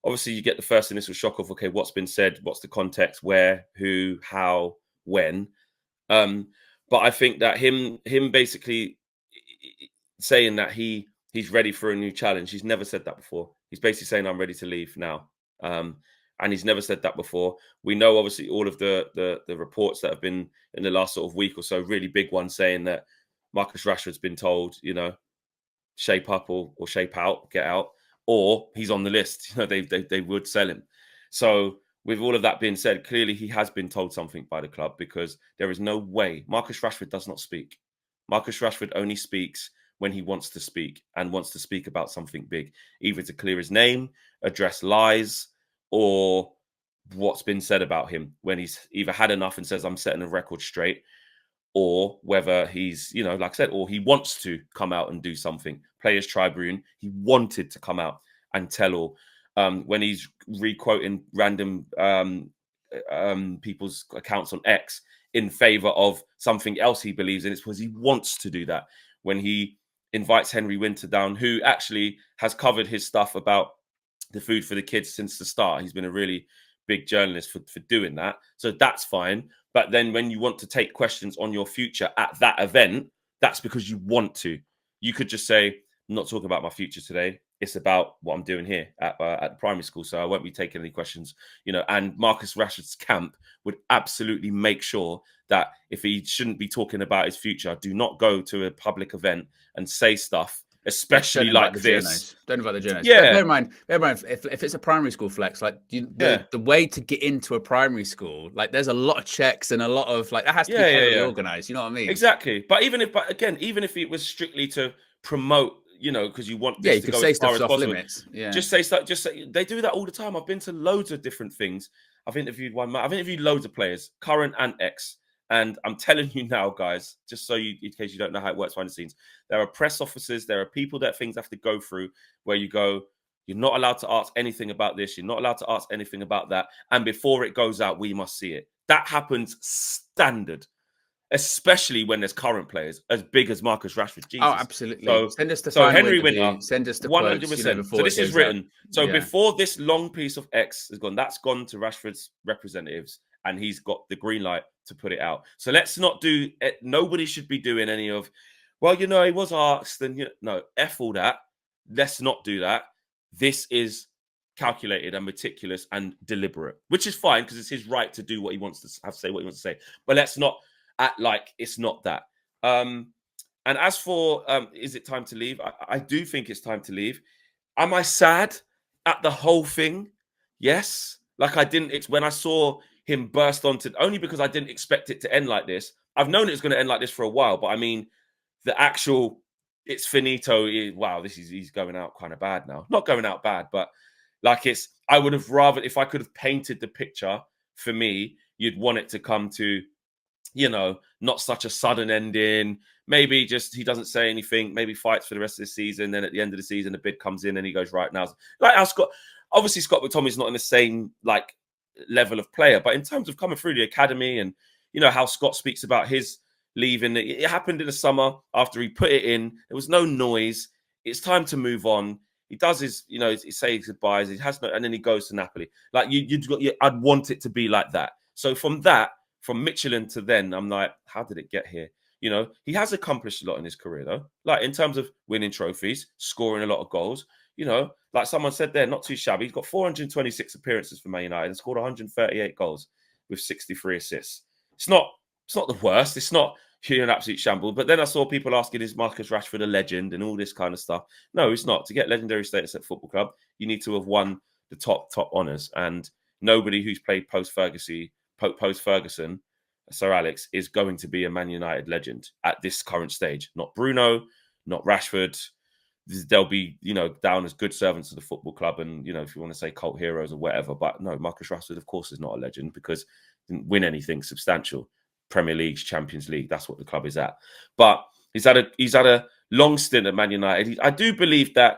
obviously you get the first initial shock of, okay, what's been said, what's the context, where, who, how, when. But I think that him basically saying that he's ready for a new challenge. He's never said that before. He's basically saying, I'm ready to leave now. And he's never said that before. We know, obviously, all of the reports that have been in the last sort of week or so, really big ones saying that Marcus Rashford's been told, shape up or shape out, get out, or he's on the list. They would sell him. So with all of that being said, clearly he has been told something by the club, because there is no way. Marcus Rashford does not speak. Marcus Rashford only speaks when he wants to speak, and wants to speak about something big, either to clear his name, address lies, or what's been said about him, when he's either had enough and says, I'm setting a record straight, or whether he's, like I said, or he wants to come out and do something. Players Tribune, he wanted to come out and tell all. When he's re-quoting random people's accounts on X in favor of something else he believes in, it's because he wants to do that. When he invites Henry Winter down, who actually has covered his stuff about the food for the kids since the start. He's been a really big journalist for doing that. So that's fine. But then when you want to take questions on your future at that event, that's because you want to. You could just say, I'm not talking about my future today. It's about what I'm doing here at the primary school. So I won't be taking any questions, and Marcus Rashford's camp would absolutely make sure that if he shouldn't be talking about his future, do not go to a public event and say stuff, especially like this. Don't invite the journalists. Yeah. Bear in mind, if it's a primary school flex, like the way to get into a primary school, like there's a lot of checks and a lot of that has to be heavily organized. You know what I mean? Exactly. But even if it was strictly to promote, because you want this you to could go say as far stuff as off possible. Limits. Yeah. Just say they do that all the time. I've been to loads of different things. I've interviewed loads of players, current and ex. And I'm telling you now, guys, just in case you don't know how it works behind the scenes, there are press officers, there are people that things have to go through where you go, you're not allowed to ask anything about this, you're not allowed to ask anything about that. And before it goes out, we must see it. That happens standard, especially when there's current players as big as Marcus Rashford. Jesus. Oh, absolutely. Send us the Henry Winter, send us the 100%. So this is written. Before this long piece of X has gone, that's gone to Rashford's representatives, and he's got the green light to put it out. So let's not do it. Nobody should be doing any of, he was asked, and no, F all that. Let's not do that. This is calculated and meticulous and deliberate, which is fine because it's his right to do what he wants to say what he wants to say. But let's not act like it's not that. And as for is it time to leave? I do think it's time to leave. Am I sad at the whole thing? Yes. It's when I saw him burst onto, only because I didn't expect it to end like this. I've known it was going to end like this for a while, but I mean, the actual, it's finito. He's going out kind of bad now. Not going out bad, but I would have rather, if I could have painted the picture for me, you'd want it to come to, not such a sudden ending. Maybe just he doesn't say anything, maybe fights for the rest of the season. Then at the end of the season, the bid comes in and he goes, right now. Scott McTominay's not in the same level of player, but in terms of coming through the academy and how Scott speaks about his leaving, it happened in the summer after he put it in. There was no noise. It's time to move on. He does his, he says goodbyes. He has no, and then he goes to Napoli. I'd want it to be like that. So from Michelin to then, I'm like, how did it get here? He has accomplished a lot in his career, though. In terms of winning trophies, scoring a lot of goals. Like someone said there, not too shabby. He's got 426 appearances for Man United and scored 138 goals with 63 assists. It's not the worst. It's not an absolute shambles. But then I saw people asking, is Marcus Rashford a legend and all this kind of stuff? No, it's not. To get legendary status at football club, you need to have won the top honours. And nobody who's played post-Ferguson, Sir Alex, is going to be a Man United legend at this current stage. Not Bruno, not Rashford. They'll be, down as good servants of the football club and, if you want to say cult heroes or whatever. But no, Marcus Rashford, of course, is not a legend because he didn't win anything substantial. Premier League, Champions League, that's what the club is at. But he's had a long stint at Man United. I do believe, do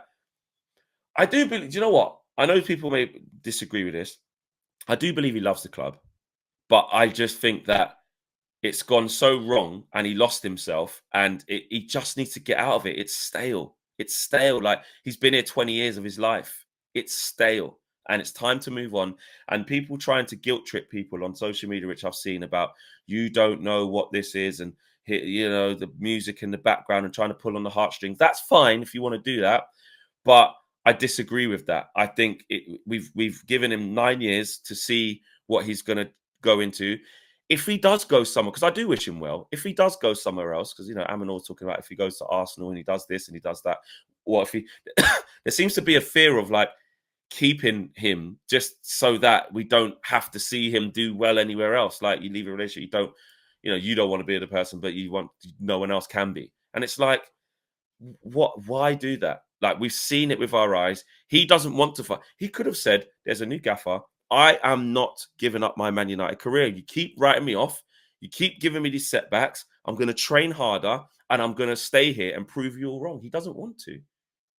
you know what? I know people may disagree with this. I do believe he loves the club. But I just think that it's gone so wrong and he lost himself and he just needs to get out of it. It's stale. He's been here 20 years of his life. It's stale. And it's time to move on. And people trying to guilt trip people on social media, which I've seen about, you don't know what this is, and the music in the background, and trying to pull on the heartstrings. That's fine if you want to do that, but I disagree with that. I think we've given him 9 years to see what he's going to go into. If he does go somewhere, because I do wish him well. If he does go somewhere else, because Amanor talking about if he goes to Arsenal and he does this and he does that, what if he? There seems to be a fear of like keeping him just so that we don't have to see him do well anywhere else. Like, you leave a relationship, you don't want to be the person, but you want no one else can be. And it's like, why do that? Like, we've seen it with our eyes. He doesn't want to fight. He could have said, there's a new gaffer. I am not giving up my Man United career. You keep writing me off. You keep giving me these setbacks. I'm going to train harder and I'm going to stay here and prove you all wrong. He doesn't want to.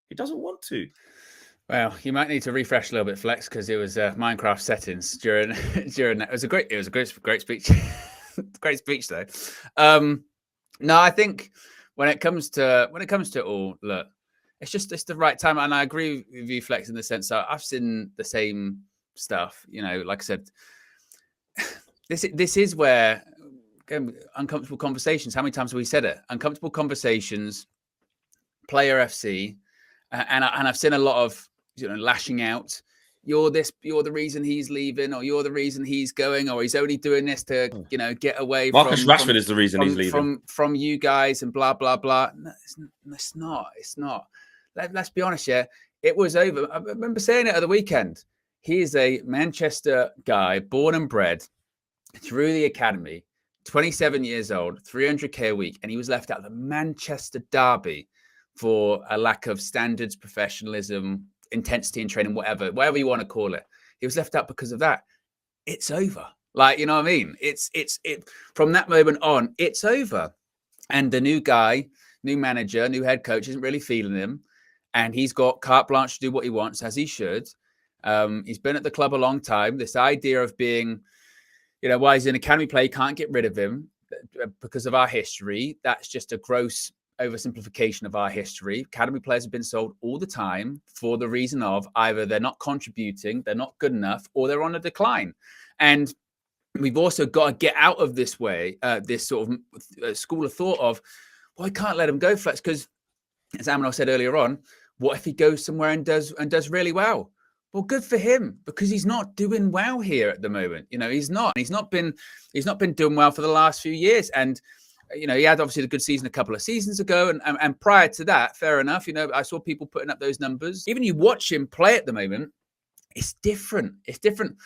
He doesn't want to. Well, you might need to refresh a little bit, Flex, because it was Minecraft settings during that. It was a great speech. Great speech, though. No, I think when it comes to it all, look, it's the right time, and I agree with you, Flex, in the sense that I've seen the same stuff. Like I said, this is where, again, uncomfortable conversations. How many times have we said it? Uncomfortable conversations, player FC, and I've seen a lot of lashing out. You're the reason he's leaving, or you're the reason he's going, or he's only doing this to get away. Marcus Rashford is the reason he's leaving from you guys, and blah blah blah. No, it's not. Let's be honest. Yeah, it was over. I remember saying it at the weekend. He is a Manchester guy, born and bred through the academy, 27 years old, 300k a week, and he was left out of the Manchester derby for a lack of standards, professionalism, intensity in training, whatever you want to call it. He was left out because of that. It's over. Like, you know what I mean? It's from that moment on, it's over. And the new guy, new manager, new head coach isn't really feeling him. And he's got carte blanche to do what he wants, as he should. He's been at the club a long time. This idea of being, while he's an academy player, you can't get rid of him because of our history. That's just a gross oversimplification of our history. Academy players have been sold all the time for the reason of either they're not contributing, they're not good enough, or they're on a decline. And we've also got to get out of this way, this sort of school of thought of, well, I can't let him go, Flex, because as Amanor said earlier on, what if he goes somewhere and does really well? Well, good for him, because he's not doing well here at the moment. He's not been doing well for the last few years. And he had obviously the good season a couple of seasons ago, and prior to that, fair enough. I saw people putting up those numbers. Even you watch him play at the moment, it's different. It's different.